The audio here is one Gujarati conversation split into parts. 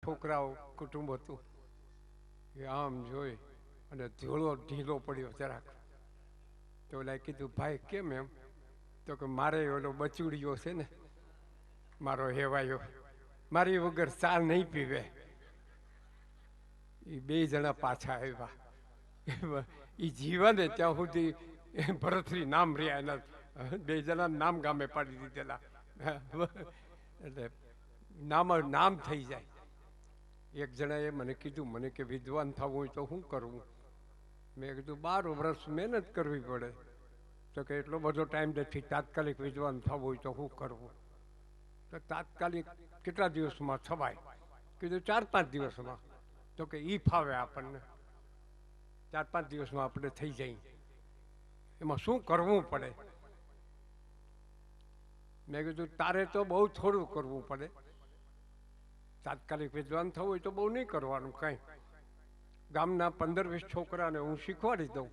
છોકરાઓ કુટુંબ હતું એ આમ જોઈ અને ધૂળો ઢીલો પડ્યો જરાક. તો ઓલા કીધું ભાઈ કેમ એમ? તો કે મારે ઓલો બચુડિયો છે ને મારો હેવાયો, મારી વગર ચા નહીં પીવે. એ બે જણા પાછા આવ્યા. એ જીવને ત્યાં સુધી ભરતરી નામ રહ્યા એના બે જણા નામ ગામે પાડી દીધેલા. એટલે નામ થઈ જાય. એક જણાએ મને કીધું, મને કે વિદ્વાન થવું હોય તો શું કરવું? મેં કીધું 12 વર્ષ મહેનત કરવી પડે. તો કે એટલો બધો ટાઈમ નથી, તાત્કાલિક વિદ્વાન થવું હોય તો શું કરવું? તો તાત્કાલિક કેટલા દિવસમાં થવાય? કીધું 4-5 દિવસમાં. તો કે ઈ ફાવે આપણને, 4-5 દિવસમાં આપણે થઈ જાય. એમાં શું કરવું પડે? મેં કીધું તારે તો બહુ થોડું કરવું પડે. તાત્કાલિક વિદ્વાન થવું હોય તો બહુ નહીં કરવાનું કાંઈ. ગામના 15-20 છોકરાને હું શીખવાડી દઉં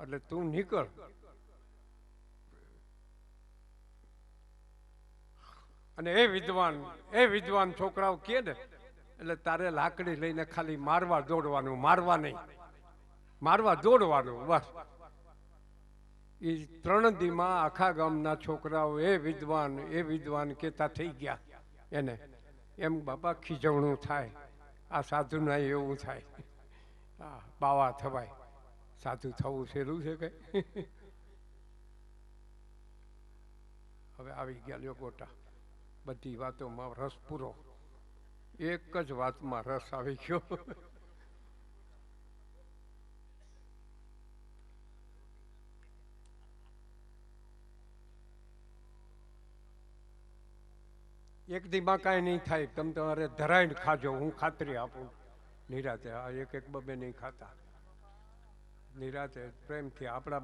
એટલે તું નીકળ. અને એ વિદ્વાન છોકરાઓ કહે ને એટલે તારે લાકડી લઈને ખાલી મારવા દોડવાનું, મારવા નહીં, મારવા દોડવાનું બસ. એ 3 દીમાં આખા ગામના છોકરાઓ એ વિદ્વાન કહેતા થઈ ગયા એને. એમ બાપા ખીજવણું થાય. આ સાધુના એવું થાય. હા, બાવા થવાય. સાધુ થવું સહેલું છે કે? હવે આવી ગયા લ્યો ગોટા. બધી વાતોમાં રસ પૂરો. એક જ વાતમાં રસ આવી ગયો. એક દીમાં કાંઈ નહીં થાય. તમે તમારે ધરાઈને ખાજો, હું ખાતરી આપું. નિરાતે આ એક બબે નહીં ખાતા. નિરાતે પ્રેમથી. આપણા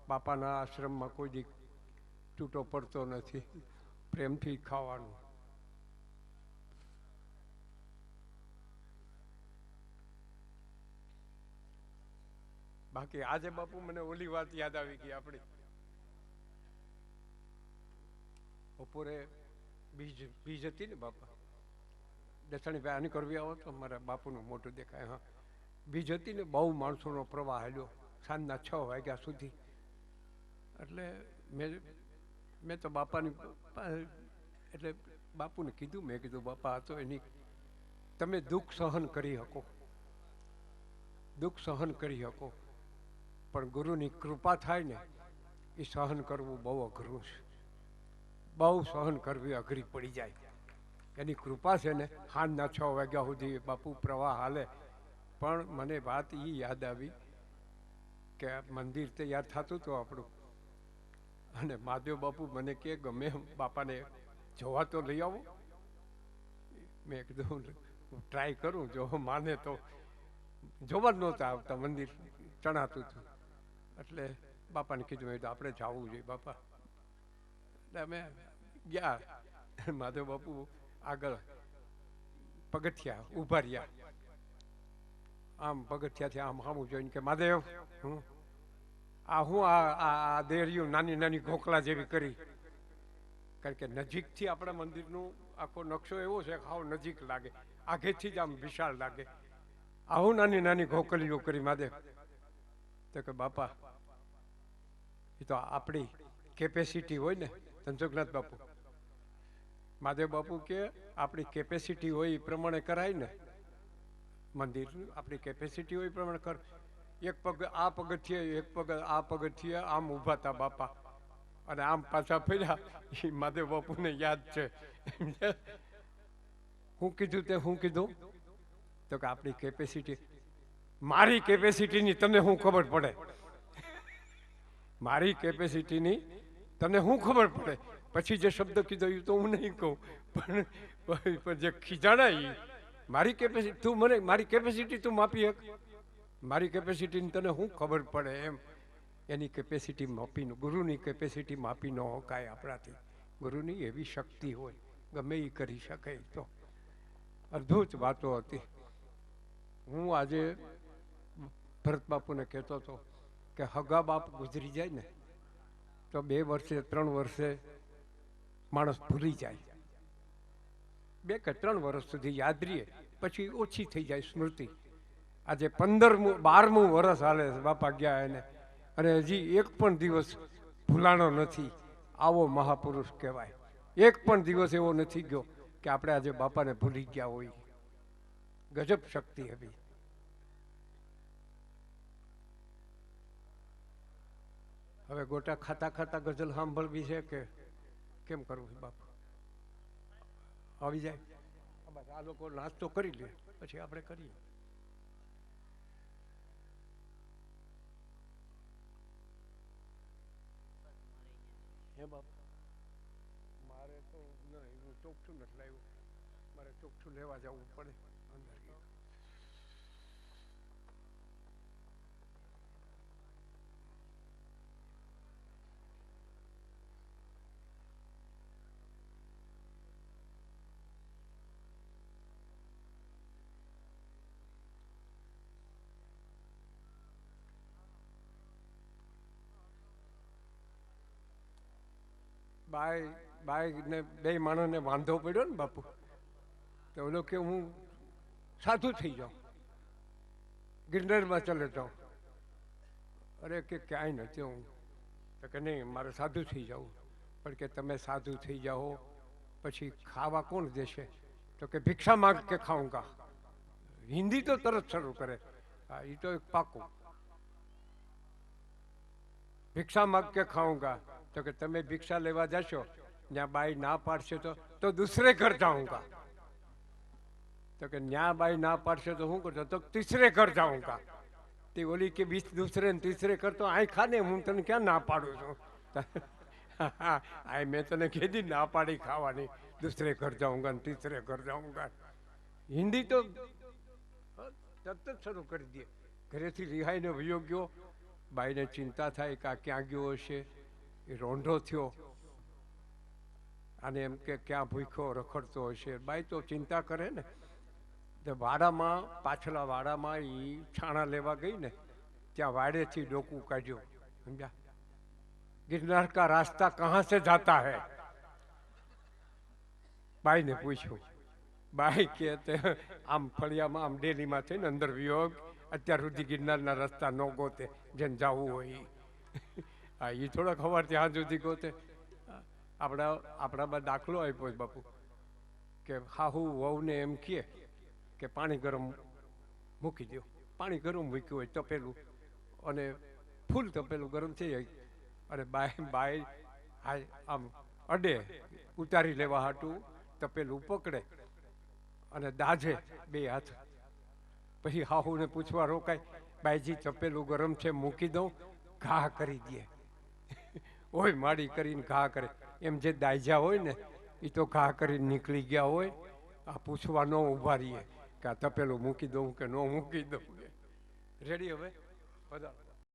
બાપાના આશ્રમમાં કોઈ દી તૂટો પડતો નથી. પ્રેમથી ખાવાનું. બાકી આજે બાપુ મને ઓલી વાત યાદ આવી ગઈ આપણી. બપોરે બીજ હતી ને બાપા, દસણીભાઈ આની કરવી આવો તો મારા બાપુનું મોટું દેખાય. હા, બીજ હતી ને, બહુ માણસોનો પ્રવાહ હાલ્યો સાંજના 6 વાગ્યા સુધી. એટલે મેં તો બાપાની એટલે બાપુને કીધું, મેં કીધું બાપા આ તો એની તમે દુઃખ સહન કરી શકો, દુઃખ સહન કરી શકો, પણ ગુરુની કૃપા થાય ને એ સહન કરવું બહુ અઘરું છે. બહુ સહન કરવી અઘરી પડી જાય. એની કૃપા છે ને. સાંજના 6 વાગ્યા સુધી બાપુ પ્રવાહ હાલે. પણ મને વાત એ યાદ આવી કે મંદિર તૈયાર થતું હતું આપણું, અને મહાદેવ બાપુ મને કે ગમે બાપાને જોવા તો લઈ આવો. મેં કીધું ટ્રાય કરું, જો માને તો. જોવા જ નહોતા આવતા, મંદિર ચણાતું હતું. એટલે બાપાને કીધું આપણે જવું જોઈએ બાપા. એટલે અમે ગયા. મહાદેવ બાપુ આગળ પગથિયા ઊભા રહ્યા. આમ પગથિયાથી આમ સામું જોઈને કે મહાદેવ આ હું આ દેરીયું નાની નાની ઘોકલા જેવી કરી. કારણ કે નજીકથી આપણા મંદિરનું આખો નકશો એવો છે, હાવ નજીક લાગે, આગેથી જ આમ વિશાળ લાગે. આવું નાની નાની ઘોકલીઓ કરી મહાદેવ. તો કે બાપા એ તો આપણી કેપેસિટી હોય ને. ધનસુખનાથ બાપુ, મહાદેવ બાપુ કે આપણી કેપેસિટી હોય એ પ્રમાણે કરાય ને મંદિર. આપણી કેપેસિટી હોય એ પ્રમાણે કર. એક પગ આ પગથિયે, એક પગ આ પગથિયે આમ ઊભા હતા બાપા, અને આમ પાછા ફર્યા. એ મહાદેવ બાપુને યાદ છે. હું કીધું તે હું કીધું? તો કે આપણી કેપેસિટી, મારી કેપેસિટીની તને શું ખબર પડે? મારી કેપેસિટીની તને શું ખબર પડે? પછી જે શબ્દ કીધો એ તો હું નહીં કહું, પણ જે ખીજાણા એ મારી કેપેસિટી, તું મને મારી કેપેસિટી તું માપી શક? મારી કેપેસિટીની તને શું ખબર પડે? એમ એની કેપેસિટી માપી, ગુરુની કેપેસિટી માપી ન શકાય આપણાથી. ગુરુની એવી શક્તિ હોય, ગમે એ કરી શકે. તો અદ્ભુત વાતો હતી. હું આજે ભરત બાપુને કહેતો હતો કે હગા બાપ ગુજરી જાય ને તો 2 વર્ષે 3 વર્ષે માણસ ભૂલી જાય. 2 કે 3 વર્ષ સુધી યાદ રહીએ, પછી ઓછી થઈ જાય સ્મૃતિ. આજે 12મું વર્ષ હાલે છે બાપા ગયા એને, અને હજી એક પણ દિવસ ભૂલાણો નથી. આવો મહાપુરુષ કહેવાય. એક પણ દિવસ એવો નથી ગયો કે આપણે આજે બાપાને ભૂલી ગયા હોય. ગજબ શક્તિ હતી. હવે ગોટા ખાતા ખાતા ગઝલ સાંભળવી છે કે કેમ કરવું છે બાપુ? આવી જાય બસ, આ લોકો નાસ્તો કરી લે પછી આપણે કરીએ. હે બાપુ, મારે તો નહીં, હું ચોખ્ખું નથી લાવ્યું. મારે ચોખ્ખું લેવા જવું પડે અંદર. બાય ને 2 માણસને વાંધો પડ્યો ને બાપુ, તો ઓલો કે હું સાધુ થઈ જાઉં, ગિરનારમાં ચલે જાઉં. અરે કે ક્યાંય નથી હું. તો કે નહીં, મારે સાધુ થઈ જવું. પણ કે તમે સાધુ થઈ જાઓ પછી ખાવા કોણ દેશે? તો કે ભિક્ષા માંગ કે ખાઉંગા. હિન્દી તો તરત શરૂ કરે. હા, એ તો એક પાકું. ભિક્ષા માંગ કે ખાઉંગા. તો કે તમે ભિક્ષા લેવા જશો, ત્યાં બાઈ ના પાડશે તો દૂસરે ઘર જાઉંગા. તો કે ન્યા બાઈ ના પાડશે તો શું કરતો? તો તીસરે ઘર જાઉંગા. તે ઓલી કે બીસ દૂસરે ને તીસરે કરતો આઈ ખાને, હું તને ક્યાં ના પાડું છું? આ મેં તને કીધી ના પાડી ખાવાની, દૂસરે ઘર જાઉંગા ને તીસરે ઘર જાઉંગા. હિન્દી તો તરત જ શરૂ કરી દે. ઘરેથી રિહાઈને વયો ગયો, બાઈને ચિંતા થાય કે આ ક્યાં ગયો હશે, એ રોંઢો થયો, અને એમ કે ક્યાં ભૂખ્યો રખડતો હશે. બાઈ તો ચિંતા કરે ને. તો વાડામાં, પાછલા વાડામાં એ છાણા લેવા ગઈ ને, ત્યાં વાડેથી ડોકું કાઢ્યું. સમજ્યા? गिरनार का रास्ता कहाँ से जाता है? बाई ने पूछ्યું. બાઈ કે આમ ફળિયામાં આમ ડેલીમાં થઈને અંદર વિયોગ, અત્યાર સુધી ગિરનારના રસ્તા ન ગોતે, જેને જવું હોય. હા, એ થોડાક ખબર ત્યાં સુધી ગોતે. આપણામાં દાખલો આપ્યો છે બાપુ કે હાહુ વહુને એમ કહે કે પાણી ગરમ મૂકી દો. પાણી ગરમ મૂક્યું હોય તપેલું, અને ફૂલ તપેલું ગરમ થઈ જાય, અને બાઈ આમ અડે ઉતારી લેવા હાટું તપેલું પકડે અને દાજે 2 હાથ. પછી હાહુને પૂછવા રોકાય, બાઈજી તપેલું ગરમ છે, મૂકી દઉં? ઘા કરી દે. ઓય માડી કરીને ઘા કરે. એમ જે દાયજા હોય ને એ તો ઘા કરીને નીકળી ગયા હોય. આ પૂછવા ન ઊભા રહીએ કે આ તપેલું મૂકી દઉં કે ન મૂકી દઉં. રેડી? હવે બધા